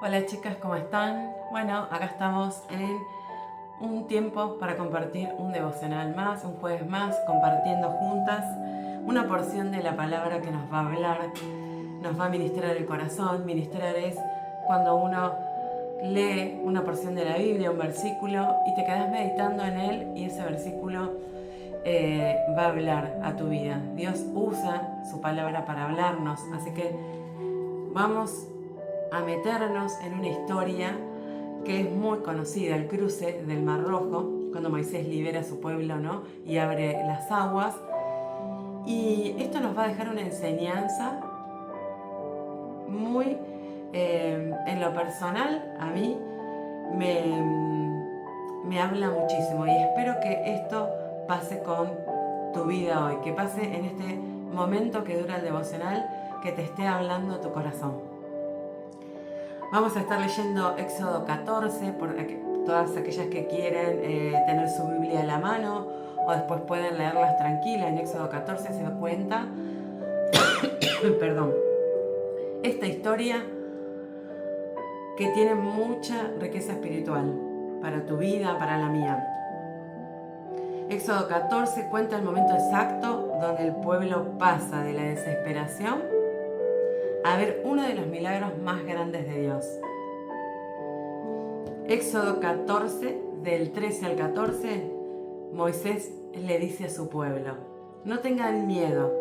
Hola chicas, ¿cómo están? Bueno, acá estamos en un tiempo para compartir un devocional más, un jueves más, compartiendo juntas una porción de la palabra que nos va a hablar, nos va a ministrar el corazón. Ministrar es cuando uno lee una porción de la Biblia, un versículo, y te quedas meditando en él y ese versículo va a hablar a tu vida. Dios usa su palabra para hablarnos, así que vamos a meternos en una historia que es muy conocida, el cruce del Mar Rojo, cuando Moisés libera a su pueblo, ¿no? Y abre las aguas. Y esto nos va a dejar una enseñanza muy, en lo personal, a mí me habla muchísimo y espero que esto pase con tu vida hoy, que pase en este momento que dura el devocional, que te esté hablando tu corazón. Vamos a estar leyendo Éxodo 14, por todas aquellas que quieren tener su Biblia a la mano o después pueden leerlas tranquilas. En Éxodo 14 se cuenta perdón, esta historia que tiene mucha riqueza espiritual para tu vida, para la mía. Éxodo 14 cuenta el momento exacto donde el pueblo pasa de la desesperación a ver uno de los milagros más grandes de Dios. Éxodo 14, del 13 al 14, Moisés le dice a su pueblo: no tengan miedo,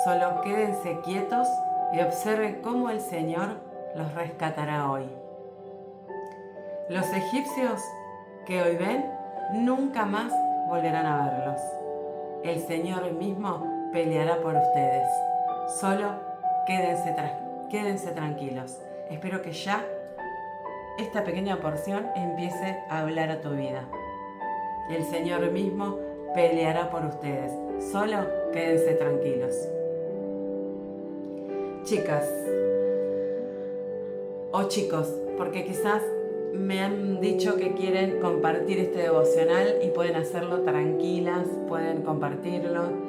solo quédense quietos y observen cómo el Señor los rescatará hoy. Los egipcios que hoy ven nunca más volverán a verlos. El Señor mismo peleará por ustedes. Solo quédense tranquilos. Espero que ya esta pequeña porción empiece a hablar a tu vida. El Señor mismo peleará por ustedes. Solo quédense tranquilos. Chicas o chicos, porque quizás me han dicho que quieren compartir este devocional y pueden hacerlo tranquilas, pueden compartirlo.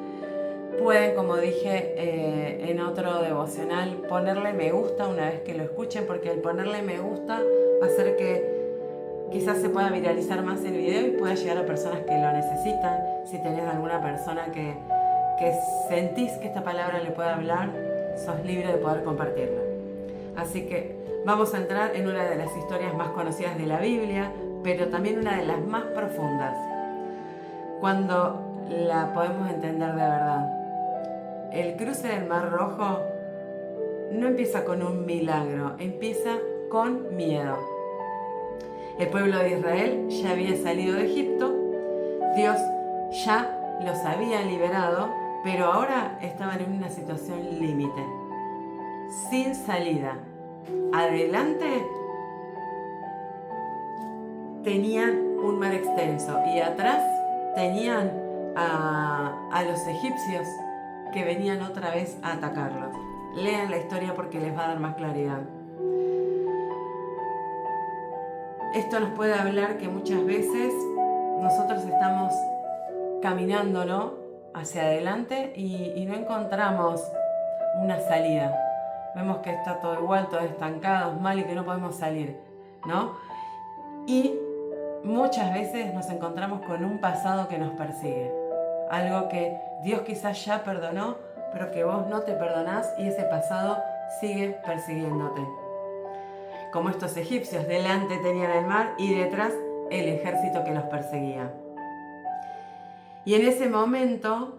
Pueden, como dije en otro devocional, ponerle me gusta una vez que lo escuchen, porque el ponerle me gusta va a hacer que quizás se pueda viralizar más el video y pueda llegar a personas que lo necesitan. Si tenés alguna persona que sentís que esta palabra le puede hablar, sos libre de poder compartirla. Así que vamos a entrar en una de las historias más conocidas de la Biblia, pero también una de las más profundas, cuando la podemos entender de verdad. El cruce del Mar Rojo no empieza con un milagro, empieza con miedo. El pueblo de Israel ya había salido de Egipto, Dios ya los había liberado, pero ahora estaban en una situación límite, sin salida. Adelante tenían un mar extenso y atrás tenían a los egipcios que venían otra vez a atacarlos. Lean la historia porque les va a dar más claridad. Esto nos puede hablar que muchas veces nosotros estamos caminando, ¿no?, hacia adelante y no encontramos una salida. Vemos que está todo igual, todo estancado, mal y que no podemos salir, ¿no? Y muchas veces nos encontramos con un pasado que nos persigue. Algo que Dios quizás ya perdonó, pero que vos no te perdonás y ese pasado sigue persiguiéndote. Como estos egipcios, delante tenían el mar y detrás el ejército que los perseguía. Y en ese momento,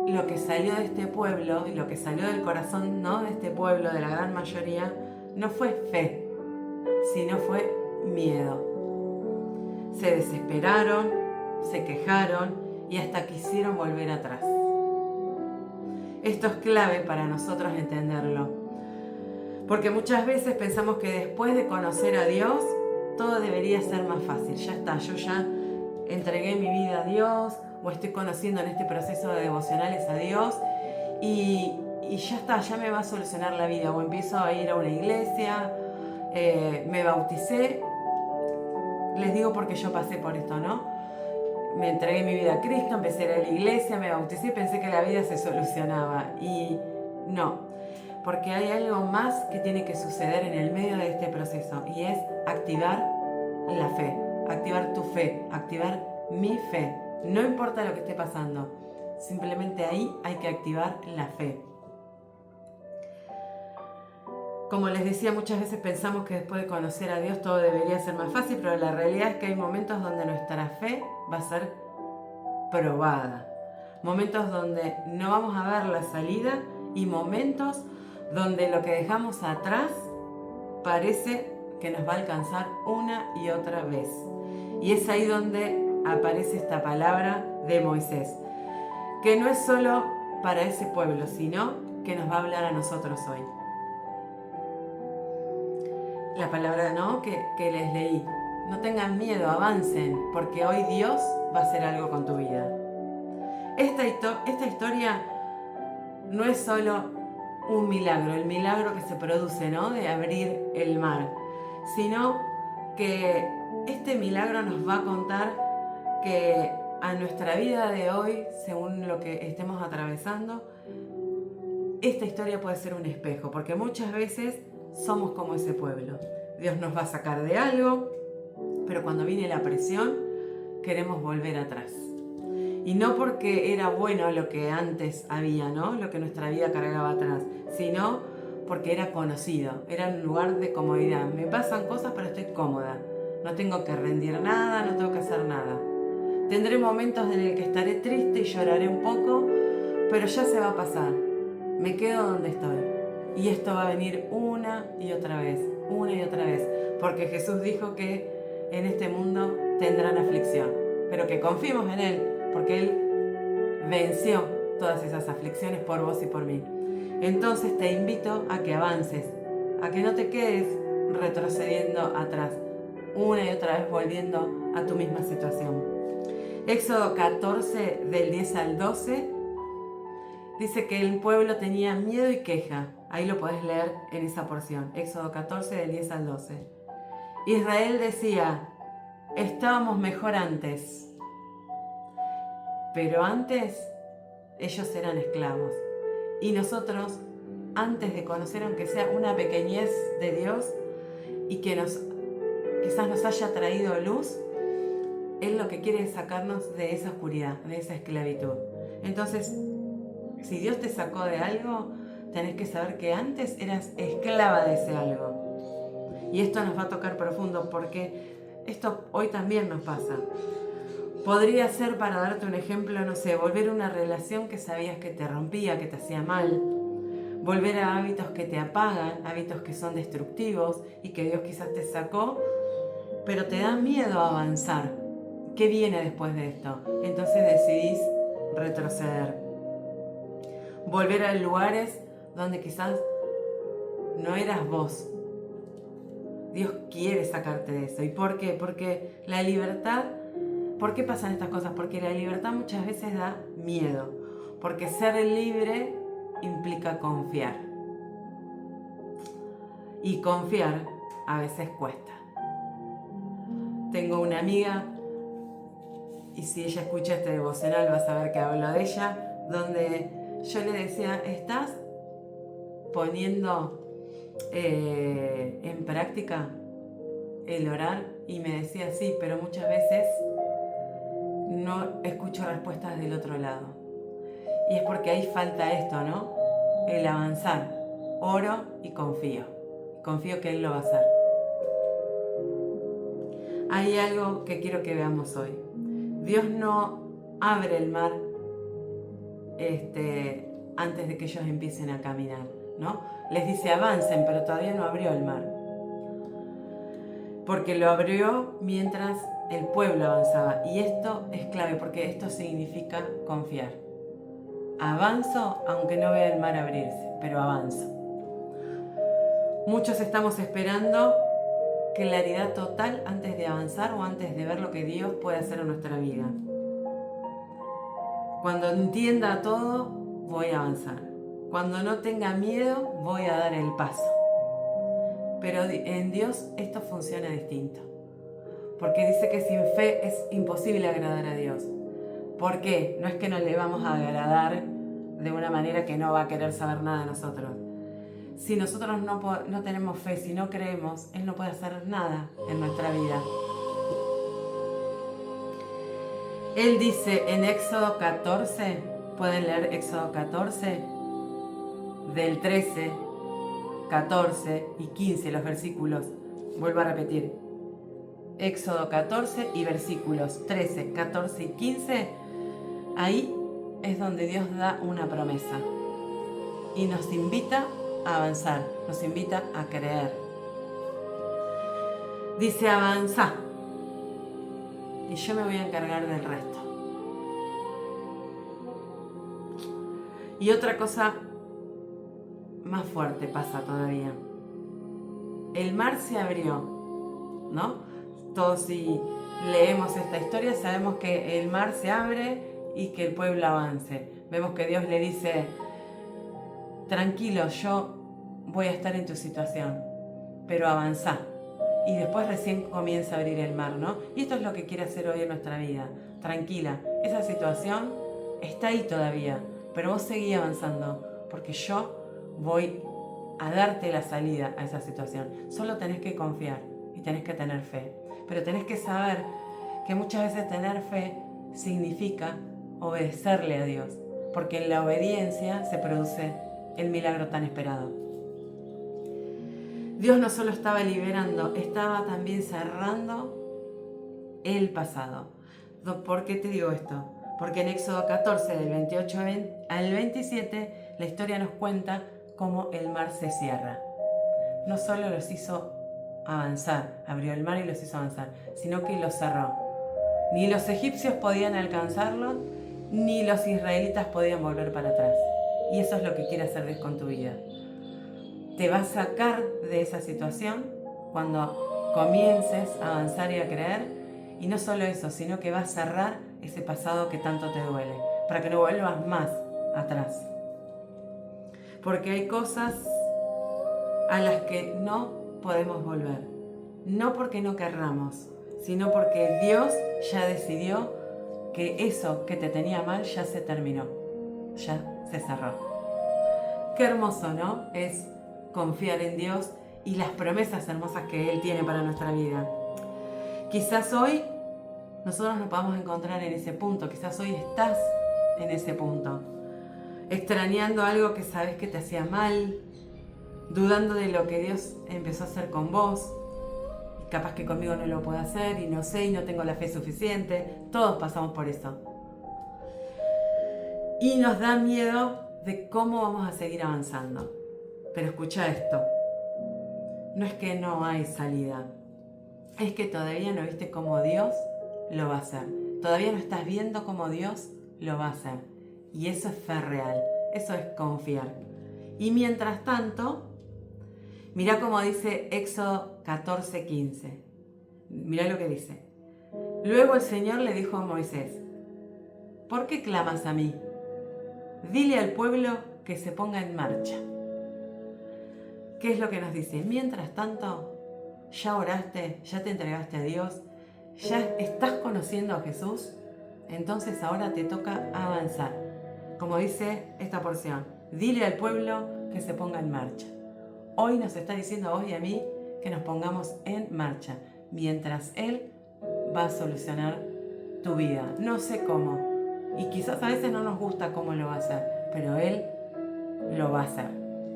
lo que salió de este pueblo, y lo que salió del corazón, ¿no?, de este pueblo, de la gran mayoría, no fue fe, sino fue miedo. Se desesperaron, se quejaron y hasta quisieron volver atrás. Esto es clave para nosotros entenderlo, porque muchas veces pensamos que después de conocer a Dios, todo debería ser más fácil. Ya está, yo ya entregué mi vida a Dios, o estoy conociendo en este proceso de devocionales a Dios, y ya está, ya me va a solucionar la vida. O empiezo a ir a una iglesia, me bauticé, les digo porque yo pasé por esto, ¿no? Me entregué mi vida a Cristo, empecé a ir a la iglesia, me bauticé y pensé que la vida se solucionaba. Y no, porque hay algo más que tiene que suceder en el medio de este proceso, y es activar la fe, activar tu fe, activar mi fe. No importa lo que esté pasando, simplemente ahí hay que activar la fe. Como les decía, muchas veces pensamos que después de conocer a Dios todo debería ser más fácil, pero la realidad es que hay momentos donde nuestra fe va a ser probada. Momentos donde no vamos a ver la salida y momentos donde lo que dejamos atrás parece que nos va a alcanzar una y otra vez. Y es ahí donde aparece esta palabra de Moisés, que no es solo para ese pueblo, sino que nos va a hablar a nosotros hoy. La palabra que les leí. No tengan miedo, avancen, porque hoy Dios va a hacer algo con tu vida. Esta historia no es solo un milagro, el milagro que se produce, ¿no?, de abrir el mar, sino que este milagro nos va a contar que a nuestra vida de hoy, según lo que estemos atravesando, esta historia puede ser un espejo, porque muchas veces somos como ese pueblo. Dios nos va a sacar de algo, pero cuando viene la presión, queremos volver atrás. Y no porque era bueno lo que antes había, ¿no?, lo que nuestra vida cargaba atrás, sino porque era conocido, era un lugar de comodidad. Me pasan cosas, pero estoy cómoda. No tengo que rendir nada, no tengo que hacer nada. Tendré momentos en el que estaré triste y lloraré un poco, pero ya se va a pasar. Me quedo donde estoy. Y esto va a venir una y otra vez, porque Jesús dijo que en este mundo tendrán aflicción, pero que confiemos en Él, porque Él venció todas esas aflicciones por vos y por mí. Entonces te invito a que avances, a que no te quedes retrocediendo atrás, una y otra vez volviendo a tu misma situación. Éxodo 14, del 10 al 12, dice que el pueblo tenía miedo y queja. Ahí lo podés leer en esa porción. Éxodo 14, del 10 al 12. Israel decía: estábamos mejor antes. Pero antes ellos eran esclavos. Y nosotros, antes de conocer aunque sea una pequeñez de Dios y que quizás nos haya traído luz, Él lo que quiere es sacarnos de esa oscuridad, de esa esclavitud. Entonces, si Dios te sacó de algo, tenés que saber que antes eras esclava de ese algo. Y esto nos va a tocar profundo, porque esto hoy también nos pasa. Podría ser, para darte un ejemplo, no sé, volver a una relación que sabías que te rompía, que te hacía mal. Volver a hábitos que te apagan, hábitos que son destructivos y que Dios quizás te sacó, pero te da miedo avanzar. ¿Qué viene después de esto? Entonces decidís retroceder. Volver a lugares donde quizás no eras vos. Dios quiere sacarte de eso. ¿Y por qué? Porque la libertad... ¿Por qué pasan estas cosas? Porque la libertad muchas veces da miedo. Porque ser libre implica confiar. Y confiar a veces cuesta. Tengo una amiga, y si ella escucha este devocional va a saber que hablo de ella, donde yo le decía: ¿estás poniendo en práctica el orar? Y me decía: sí, pero muchas veces no escucho respuestas del otro lado. Y es porque ahí falta esto, ¿no? El avanzar. Oro y confío. Confío que Él lo va a hacer. Hay algo que quiero que veamos hoy. Dios no abre el mar antes de que ellos empiecen a caminar, ¿no? Les dice: avancen, pero todavía no abrió el mar. Porque lo abrió mientras el pueblo avanzaba. Y esto es clave, porque esto significa confiar. Avanzo aunque no vea el mar abrirse, pero avanzo. Muchos estamos esperando claridad total antes de avanzar o antes de ver lo que Dios puede hacer en nuestra vida. Cuando entienda todo, voy a avanzar. Cuando no tenga miedo, voy a dar el paso. Pero en Dios esto funciona distinto. Porque dice que sin fe es imposible agradar a Dios. ¿Por qué? No es que no le vamos a agradar de una manera que no va a querer saber nada de nosotros, Si nosotros no tenemos fe, si no creemos, Él no puede hacer nada en nuestra vida. Él dice en Éxodo 14, pueden leer Éxodo 14, del 13, 14 y 15, los versículos. Vuelvo a repetir. Éxodo 14 y versículos 13, 14 y 15. Ahí es donde Dios da una promesa. Y nos invita a avanzar, nos invita a creer. Dice, avanza. Y yo me voy a encargar del resto. Y otra cosa más fuerte pasa todavía. El mar se abrió, ¿no? Todos si leemos esta historia sabemos que el mar se abre y que el pueblo avance. Vemos que Dios le dice, tranquilo, yo voy a estar en tu situación, pero avanzá. Y después recién comienza a abrir el mar, ¿no? Y esto es lo que quiere hacer hoy en nuestra vida. Tranquila, esa situación está ahí todavía, pero vos seguí avanzando, porque yo voy a darte la salida a esa situación. Solo tenés que confiar y tenés que tener fe. Pero tenés que saber que muchas veces tener fe significa obedecerle a Dios, porque en la obediencia se produce el milagro tan esperado. Dios no solo estaba liberando, estaba también cerrando el pasado. ¿Por qué te digo esto? Porque en Éxodo 14, del 28 al 27, la historia nos cuenta cómo el mar se cierra. No solo los hizo avanzar, abrió el mar y los hizo avanzar, sino que los cerró. Ni los egipcios podían alcanzarlo, ni los israelitas podían volver para atrás. Y eso es lo que quiere hacer Dios con tu vida. Te va a sacar de esa situación cuando comiences a avanzar y a creer. Y no solo eso, sino que va a cerrar ese pasado que tanto te duele, para que no vuelvas más atrás. Porque hay cosas a las que no podemos volver. No porque no querramos, sino porque Dios ya decidió que eso que te tenía mal ya se terminó, ya se cerró. Qué hermoso, ¿no? Es confiar en Dios y las promesas hermosas que Él tiene para nuestra vida. Quizás hoy nosotros nos podamos encontrar en ese punto, quizás hoy estás en ese punto, extrañando algo que sabes que te hacía mal, dudando de lo que Dios empezó a hacer con vos, y capaz que conmigo no lo puede hacer, y no sé, y no tengo la fe suficiente. Todos pasamos por eso. Y nos da miedo de cómo vamos a seguir avanzando. Pero escucha esto, no es que no hay salida, es que todavía no viste cómo Dios lo va a hacer. Todavía no estás viendo cómo Dios lo va a hacer. Y eso es fe real, eso es confiar. Y mientras tanto, mirá cómo dice Éxodo 14:15. Mirá lo que dice. Luego el Señor le dijo a Moisés, ¿por qué clamas a mí? Dile al pueblo que se ponga en marcha. ¿Qué es lo que nos dice? Mientras tanto, ya oraste, ya te entregaste a Dios, ya estás conociendo a Jesús, entonces ahora te toca avanzar. Como dice esta porción, dile al pueblo que se ponga en marcha. Hoy nos está diciendo a vos y a mí que nos pongamos en marcha, mientras Él va a solucionar tu vida. No sé cómo, y quizás a veces no nos gusta cómo lo va a hacer, pero Él lo va a hacer.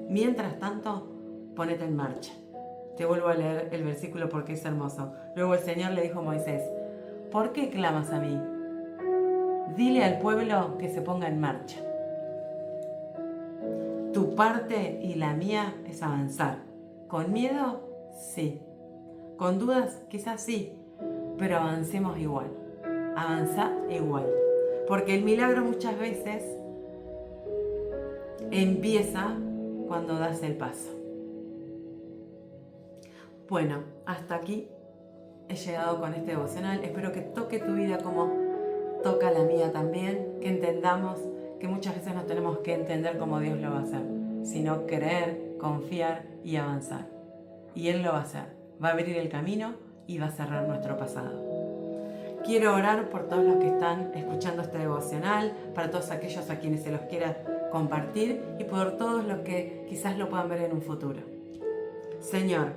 Mientras tanto, ponete en marcha. Te vuelvo a leer el versículo porque es hermoso. Luego el Señor le dijo a Moisés, ¿por qué clamas a mí? Dile al pueblo que se ponga en marcha. Tu parte y la mía es avanzar. ¿Con miedo? Sí. ¿Con dudas? Quizás sí. Pero avancemos igual. Avanza igual. Porque el milagro muchas veces empieza cuando das el paso. Bueno, hasta aquí he llegado con este devocional. Espero que toque tu vida como toca la mía también. Que entendamos que muchas veces no tenemos que entender cómo Dios lo va a hacer, sino creer, confiar y avanzar. Y Él lo va a hacer. Va a abrir el camino y va a cerrar nuestro pasado. Quiero orar por todos los que están escuchando este devocional, para todos aquellos a quienes se los quiera compartir y por todos los que quizás lo puedan ver en un futuro. Señor,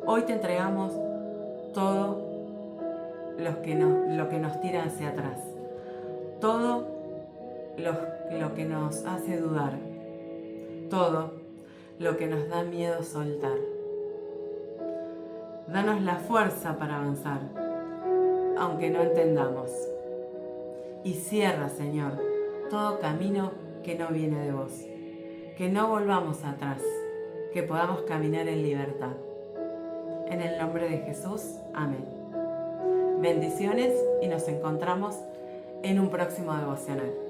hoy te entregamos todo lo que nos tira hacia atrás, todo lo que nos hace dudar, todo lo que nos da miedo soltar. Danos la fuerza para avanzar, aunque no entendamos. Y cierra, Señor, todo camino que no viene de vos. Que no volvamos atrás, que podamos caminar en libertad. En el nombre de Jesús, amén. Bendiciones y nos encontramos en un próximo devocional.